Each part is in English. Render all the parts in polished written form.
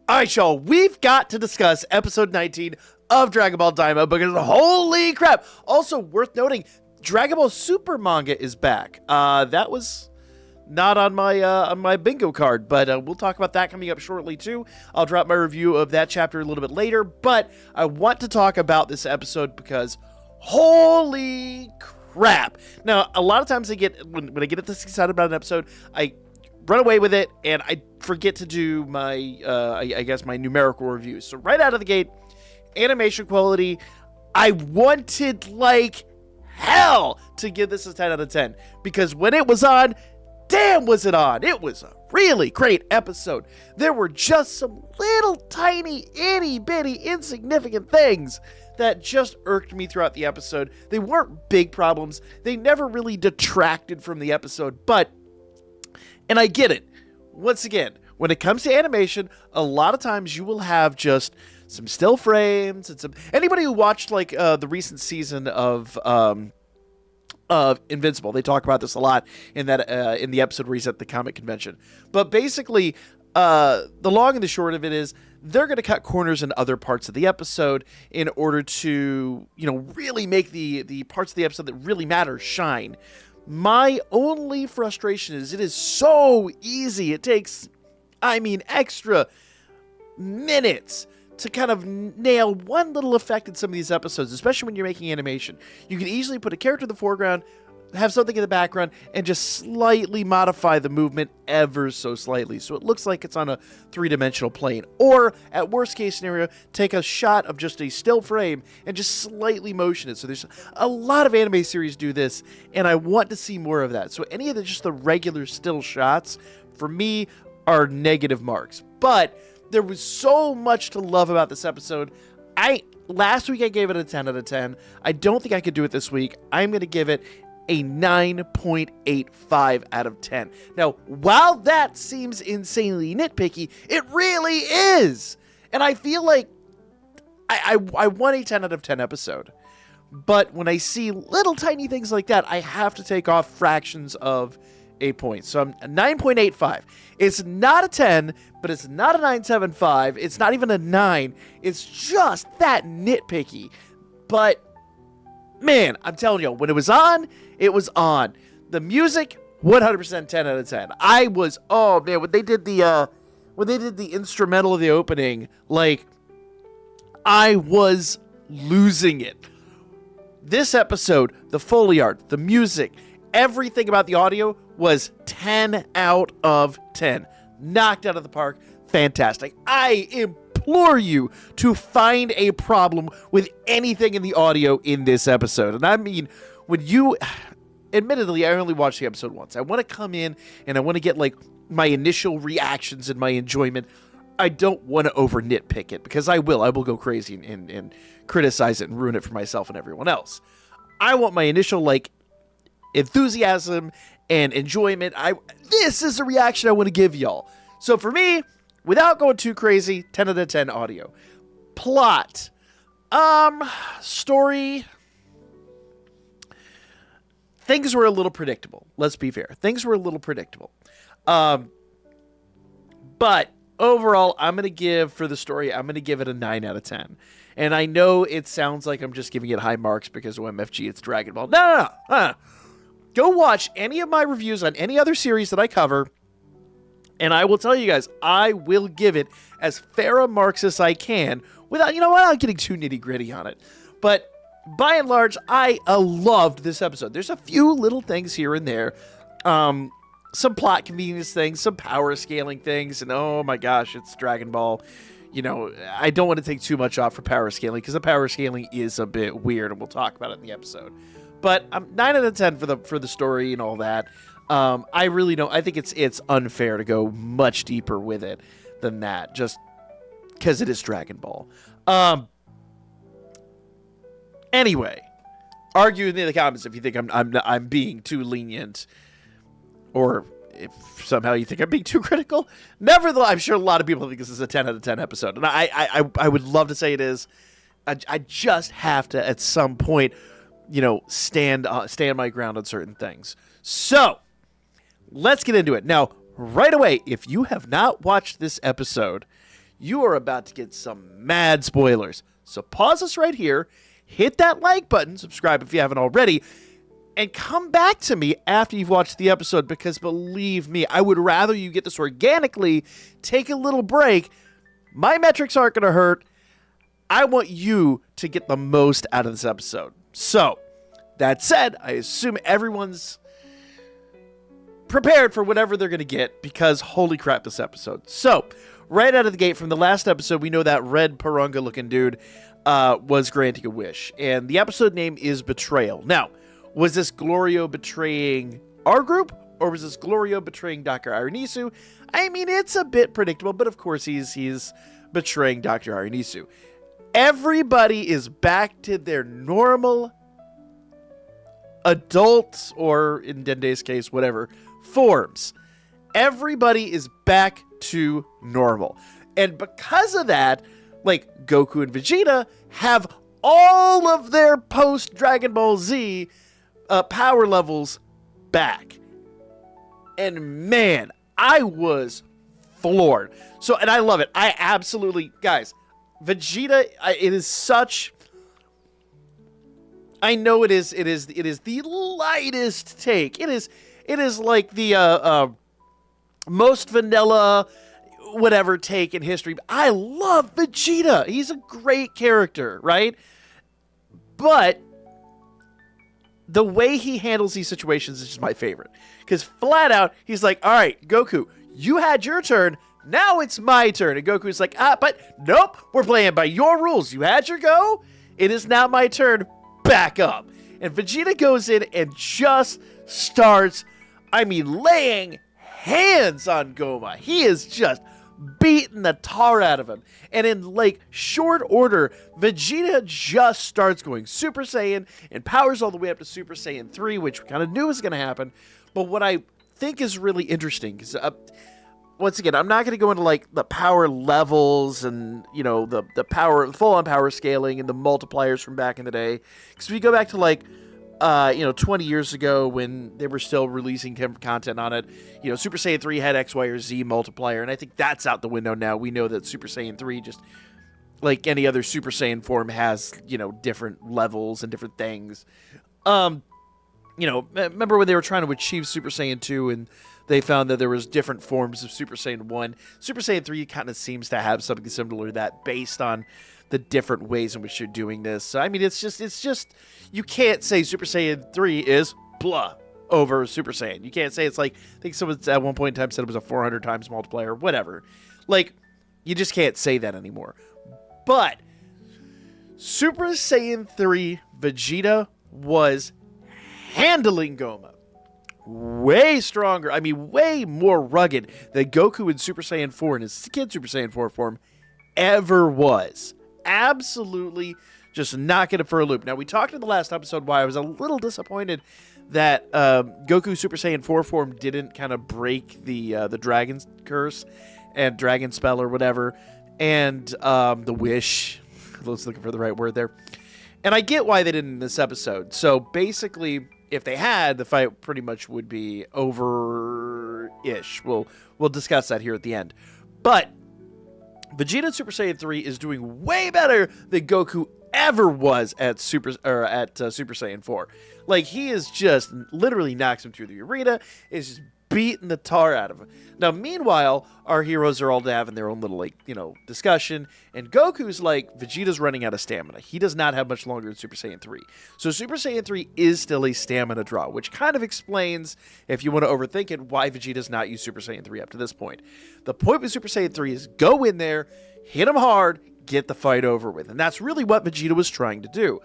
All right, y'all, we've got to discuss episode 19 of Dragon Ball Daima because holy crap. Also worth noting, Dragon Ball Super manga is back. That was not on my bingo card, but we'll talk about that coming up shortly too. I'll drop my review of that chapter a little bit later, but I want to talk about this episode because holy crap. Now, a lot of times when I get this excited about an episode, I run away with it, and I forget to do my, I guess, my numerical reviews. So right out of the gate, animation quality, I wanted like hell to give this a 10 out of 10. Because when it was on, damn was it on. It was a really great episode. There were just some little tiny, itty bitty, insignificant things that just irked me throughout the episode. They weren't big problems. They never really detracted from the episode, but and I get it. Once again, when it comes to animation, a lot of times you will have just some still frames and some. Anybody who watched like the recent season of Invincible, they talk about this a lot in that in the episode where he's at the comic convention. But basically, the long and the short of it is they're going to cut corners in other parts of the episode in order to really make the parts of the episode that really matter shine. My only frustration is it is so easy. It takes, extra minutes to kind of nail one little effect in some of these episodes, especially when you're making animation. You can easily put a character in the foreground, have something in the background, and just slightly modify the movement ever so slightly so it looks like it's on a three-dimensional plane. Or, at worst case scenario, take a shot of just a still frame and just slightly motion it. So there's a lot of anime series do this, and I want to see more of that. So any of just the regular still shots, for me, are negative marks. But there was so much to love about this episode. Last week I gave it a 10 out of 10. I don't think I could do it this week. I'm going to give it a 9.85 out of 10. Now, while that seems insanely nitpicky, it really is. And I feel like I want a 10 out of 10 episode. But when I see little tiny things like that, I have to take off fractions of a point. So I'm a 9.85. It's not a 10, but it's not a 9.75. It's not even a 9. It's just that nitpicky. But man, I'm telling you, when it was on, it was on. The music, 100% 10 out of 10. I was, oh man, when they did the instrumental of the opening, like, I was losing it. This episode, the Foley art, the music, everything about the audio was 10 out of 10. Knocked out of the park. Fantastic. I implore you to find a problem with anything in the audio in this episode. And I mean, when you, admittedly, I only watched the episode once. I want to come in and I want to get like my initial reactions and my enjoyment. I don't want to over nitpick it because I will go crazy and criticize it and ruin it for myself and everyone else. I want my initial like enthusiasm and enjoyment. This is the reaction I want to give y'all. So for me, without going too crazy, 10 out of 10 audio. Plot. Story. Things were a little predictable. Let's be fair. Things were a little predictable. But overall, I'm going to give, for the story, I'm going to give it a 9 out of 10. And I know it sounds like I'm just giving it high marks because of MFG, it's Dragon Ball. No. Go watch any of my reviews on any other series that I cover, and I will tell you guys, I will give it as fair a marks as I can without getting too nitty-gritty on it. But by and large, I loved this episode. There's a few little things here and there. Some plot convenience things, some power scaling things, and oh my gosh, it's Dragon Ball. I don't want to take too much off for power scaling because the power scaling is a bit weird, and we'll talk about it in the episode. But 9 out of 10 for the story and all that. I really don't. I think it's unfair to go much deeper with it than that, just because it is Dragon Ball. Anyway, argue with me in the comments if you think I'm being too lenient, or if somehow you think I'm being too critical. Nevertheless, I'm sure a lot of people think this is a 10 out of 10 episode, and I would love to say it is. I just have to at some point, stand my ground on certain things. So let's get into it now. Right away, if you have not watched this episode, you are about to get some mad spoilers. So pause us right here, hit that like button, subscribe if you haven't already, and come back to me after you've watched the episode, because believe me, I would rather you get this organically, take a little break. My metrics aren't going to hurt. I want you to get the most out of this episode. So, that said, I assume everyone's prepared for whatever they're going to get, because holy crap, this episode. So, right out of the gate from the last episode, we know that red Purunga looking dude was granting a wish. And the episode name is Betrayal. Now, was this Glorio betraying our group, or was this Glorio betraying Dr. Aranisu? I mean, it's a bit predictable, but of course he's betraying Dr. Aranisu. Everybody is back to their normal adult, or in Dende's case, whatever, forms. Everybody is back to normal. And because of that, like, Goku and Vegeta have all of their post-Dragon Ball Z power levels back. And man, I was floored. So, and I love it. I absolutely, guys, Vegeta, it is such, I know it is the lightest take. It is like the most vanilla whatever take in history. I love Vegeta. He's a great character, right? But the way he handles these situations is just my favorite. Because flat out, he's like, all right, Goku, you had your turn. Now it's my turn. And Goku's like, but nope, we're playing by your rules. You had your go. It is now my turn. Back up. And Vegeta goes in and just starts, laying hands on Goma. He is just beating the tar out of him. And in like short order, Vegeta just starts going Super Saiyan and powers all the way up to Super Saiyan 3, which we kind of knew was going to happen. But what I think is really interesting is, once again, I'm not going to go into like the power levels and, you know, the power, full-on power scaling and the multipliers from back in the day. Because we go back to like 20 years ago when they were still releasing content on it, you know, Super Saiyan 3 had X, Y, or Z multiplier, and I think that's out the window now. We know that Super Saiyan 3, just like any other Super Saiyan form, has, you know, different levels and different things. Remember when they were trying to achieve Super Saiyan 2 and they found that there was different forms of Super Saiyan 1. Super Saiyan 3 kind of seems to have something similar to that based on the different ways in which you're doing this. So, it's just, you can't say Super Saiyan 3 is blah over Super Saiyan. You can't say it's like, I think someone at one point in time said it was a 400 times multiplier, whatever. Like, you just can't say that anymore. But Super Saiyan 3 Vegeta was handling Goma way stronger, way more rugged than Goku in Super Saiyan 4 and his kid Super Saiyan 4 form ever was. Absolutely just knocking it for a loop. Now, we talked in the last episode why I was a little disappointed that Goku Super Saiyan 4 form didn't kind of break the dragon curse and dragon spell or whatever, and the wish. I was looking for the right word there. And I get why they didn't in this episode. So basically, if they had, the fight pretty much would be over-ish. We'll discuss that here at the end. But Vegeta Super Saiyan 3 is doing way better than Goku ever was at Super Saiyan 4. Like, he is just literally knocks him through the arena, is just beating the tar out of him. Now, meanwhile, our heroes are all having their own little, discussion, and Goku's like, Vegeta's running out of stamina. He does not have much longer in Super Saiyan 3. So Super Saiyan 3 is still a stamina draw, which kind of explains, if you want to overthink it, why Vegeta's not used Super Saiyan 3 up to this point. The point with Super Saiyan 3 is go in there, hit him hard, get the fight over with. And that's really what Vegeta was trying to do.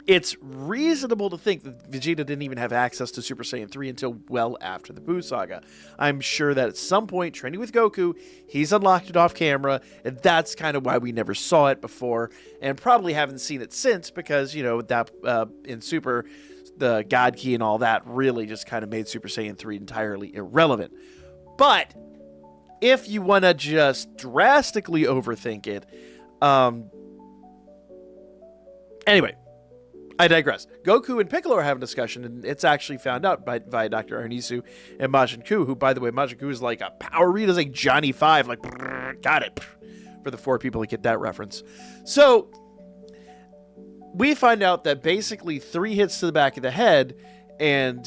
It's reasonable to think that Vegeta didn't even have access to Super Saiyan 3 until well after the Buu Saga. I'm sure that at some point, training with Goku, he's unlocked it off camera, and that's kind of why we never saw it before, and probably haven't seen it since, because, that in Super, the God Key and all that really just kind of made Super Saiyan 3 entirely irrelevant. But if you want to just drastically overthink it, anyway, I digress. Goku and Piccolo are having a discussion, and it's actually found out by Dr. Arnisu and Majin Buu, who, by the way, Majin Buu is like a power read, is like Johnny 5, like, got it. For the 4 people that get that reference. So we find out that basically 3 hits to the back of the head, and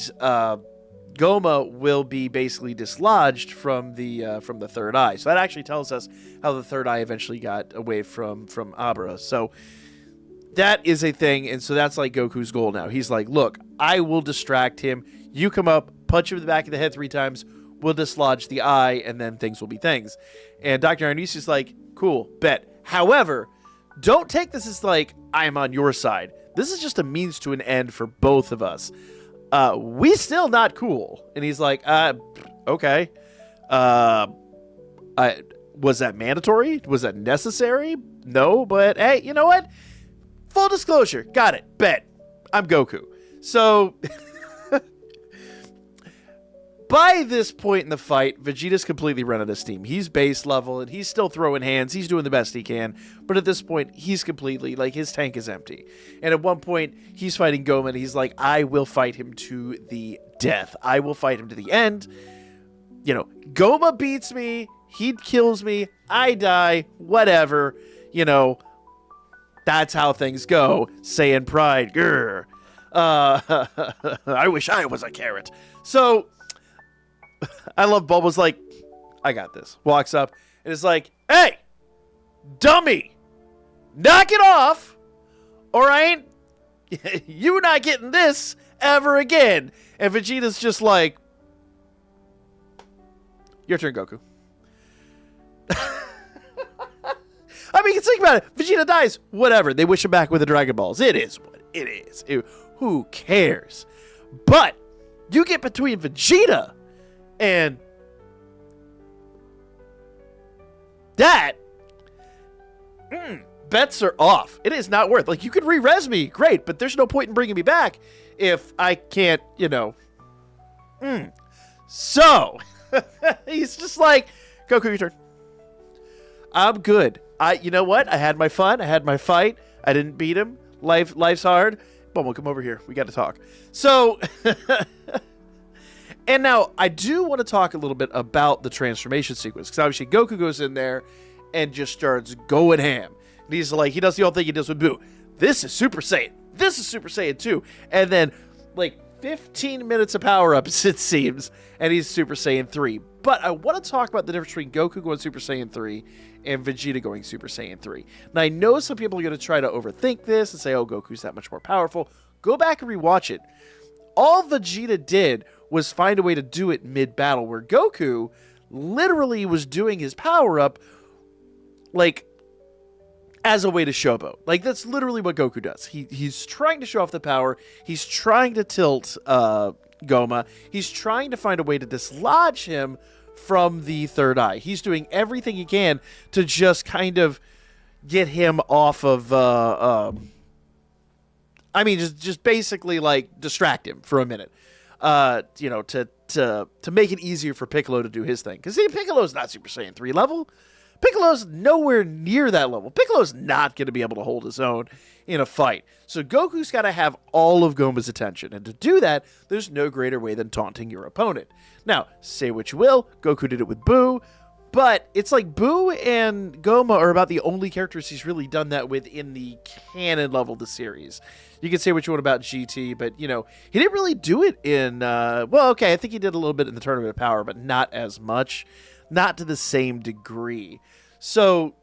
Goma will be basically dislodged from the third eye. So that actually tells us how the third eye eventually got away from Abra. So that is a thing, and so that's like Goku's goal now. He's like, look, I will distract him. You come up, punch him in the back of the head 3 times, we'll dislodge the eye, and then things will be things. And Dr. Ironese is like, cool, bet. However, don't take this as like, I'm on your side. This is just a means to an end for both of us. We still not cool. And he's like, okay. Was that mandatory? Was that necessary? No, but hey, you know what? Full disclosure. Got it. Bet. I'm Goku. So by this point in the fight, Vegeta's completely run out of steam. He's base level, and he's still throwing hands. He's doing the best he can. But at this point, he's completely, like, his tank is empty. And at one point, he's fighting Goma, and he's like, I will fight him to the death. I will fight him to the end. You know, Goma beats me. He kills me. I die. Whatever. You know, that's how things go. Saiyan pride. Grr. I wish I was a carrot. So I love Bulma's like, I got this. Walks up and is like, hey, dummy, knock it off, or I ain't, you not getting this ever again. And Vegeta's just like, your turn, Goku. I mean, think about it. Vegeta dies. Whatever. They wish him back with the Dragon Balls. It is what it is. Who cares? But you get between Vegeta and that, bets are off. It is not worth. Like, you could re-res me. Great. But there's no point in bringing me back if I can't, you know. So he's just like, Goku, your turn. I'm good. You know what? I had my fun. I had my fight. I didn't beat him. Life's hard. Bulma, come over here. We got to talk. So, and now I do want to talk a little bit about the transformation sequence, because obviously Goku goes in there and just starts going ham. And he's like, he does the old thing he does with Boo. This is Super Saiyan. This is Super Saiyan 2. And then, like, 15 minutes of power-ups, it seems, and he's Super Saiyan 3. But I want to talk about the difference between Goku going Super Saiyan 3 and Vegeta going Super Saiyan 3. Now, I know some people are going to try to overthink this and say, oh, Goku's that much more powerful. Go back and rewatch it. All Vegeta did was find a way to do it mid-battle, where Goku literally was doing his power-up, like, as a way to showboat. Like, that's literally what Goku does. He's trying to show off the power. He's trying to tilt Goma. He's trying to find a way to dislodge him from the third eye. He's doing everything he can to just kind of get him off of, just basically, like, distract him for a minute. You know, to make it easier for Piccolo to do his thing. Because, see, Piccolo's not Super Saiyan 3 level. Piccolo's nowhere near that level. Piccolo's not going to be able to hold his own in a fight. So Goku's got to have all of Goma's attention. And to do that, there's no greater way than taunting your opponent. Now, say what you will, Goku did it with Boo, but it's like Boo and Goma are about the only characters he's really done that with in the canon level of the series. You can say what you want about GT, but, you know, he didn't really do it in, I think he did a little bit in the Tournament of Power, but not as much. Not to the same degree. So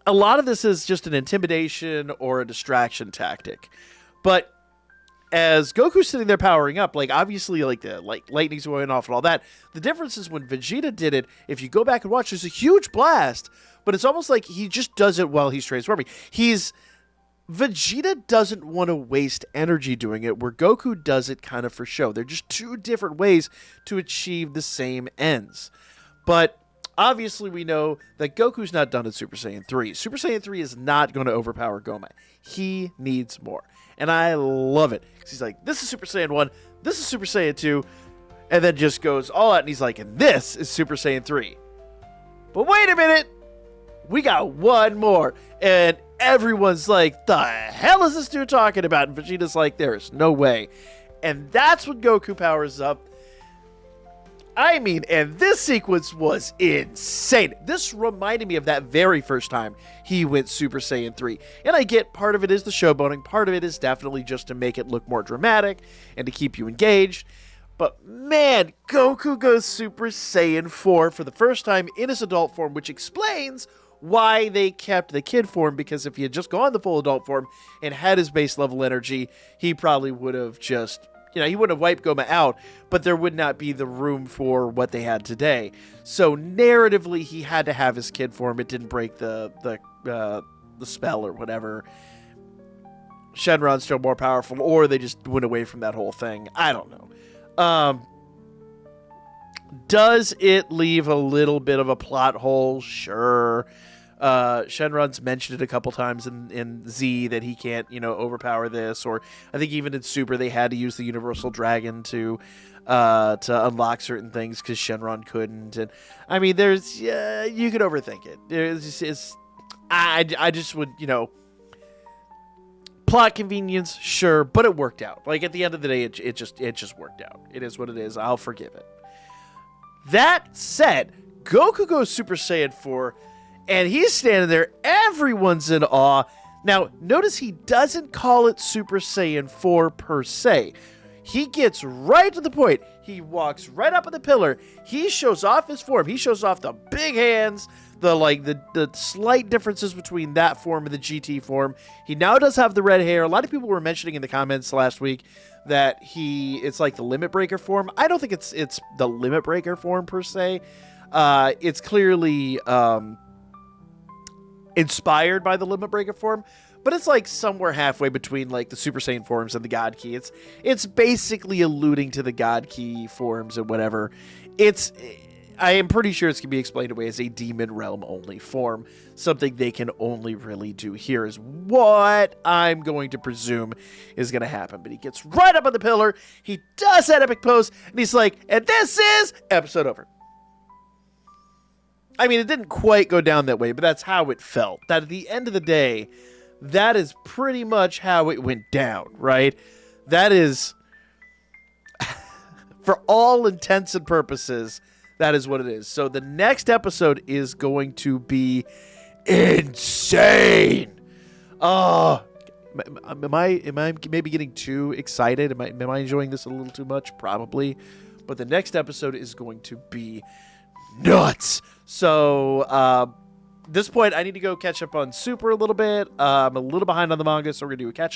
a lot of this is just an intimidation or a distraction tactic. But as Goku's sitting there powering up, like, obviously, like, the lightning's going off and all that, the difference is when Vegeta did it, if you go back and watch, there's a huge blast, but it's almost like he just does it while he's transforming. Vegeta doesn't want to waste energy doing it, where Goku does it kind of for show. They're just two different ways to achieve the same ends. But obviously we know that Goku's not done in Super Saiyan 3. Super Saiyan 3 is not going to overpower Goma. He needs more. And I love it. He's like, this is Super Saiyan 1, this is Super Saiyan 2, and then just goes all out, and he's like, and this is Super Saiyan 3. But wait a minute! We got one more. And everyone's like, the hell is this dude talking about? And Vegeta's like, there's no way. And that's when Goku powers up. I mean, and this sequence was insane. This reminded me of that very first time he went Super Saiyan 3. And I get part of it is the showboating, part of it is definitely just to make it look more dramatic and to keep you engaged. But man, Goku goes Super Saiyan 4 for the first time in his adult form, which explains why they kept the kid form, because if he had just gone the full adult form and had his base level energy, he probably would have just, he wouldn't have wiped Goma out, but there would not be the room for what they had today. So narratively, he had to have his kid form. It didn't break the spell or whatever. Shenron's still more powerful, or they just went away from that whole thing. I don't know. Does it leave a little bit of a plot hole? Sure. Shenron's mentioned it a couple times in Z that he can't, overpower this, or I think even in Super they had to use the Universal Dragon to unlock certain things because Shenron couldn't. And I mean, there's you could overthink it. I just would, plot convenience, sure, but it worked out. Like at the end of the day, it just worked out. It is what it is. I'll forgive it. That said, Goku goes Super Saiyan 4. And he's standing there. Everyone's in awe. Now, notice he doesn't call it Super Saiyan 4 per se. He gets right to the point. He walks right up on the pillar. He shows off his form. He shows off the big hands, the slight differences between that form and the GT form. He now does have the red hair. A lot of people were mentioning in the comments last week that it's like the Limit Breaker form. I don't think it's the Limit Breaker form per se. It's clearly inspired by the Limit Breaker form, but it's like somewhere halfway between like the Super Saiyan forms and the God Key. It's basically alluding to the God Key forms and whatever. I am pretty sure it's going to be explained away as a Demon Realm only form. Something they can only really do here is what I'm going to presume is going to happen. But he gets right up on the pillar. He does that epic pose, and he's like, and this is episode over. I mean, it didn't quite go down that way, but that's how it felt. That at the end of the day, that is pretty much how it went down, right? That is, for all intents and purposes, that is what it is. So the next episode is going to be insane. Am I maybe getting too excited? Am I enjoying this a little too much? Probably. But the next episode is going to be nuts. So at this point I need to go catch up on Super a little bit. I'm a little behind on the manga, so we're gonna do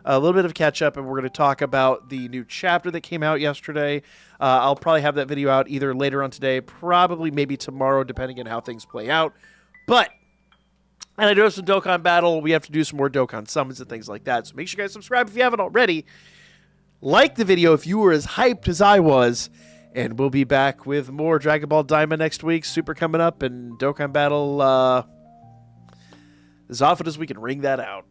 a little bit of catch up, and we're gonna talk about the new chapter that came out yesterday. I'll probably have that video out either later on today, probably maybe tomorrow, depending on how things play out. And I do have some Dokkan battle. We have to do some more Dokkan summons and things like that, so make sure you guys subscribe if you haven't already. Like the video if you were as hyped as I was. And we'll be back with more Dragon Ball Daima next week. Super coming up, and Dokkan Battle as often as we can wring that out.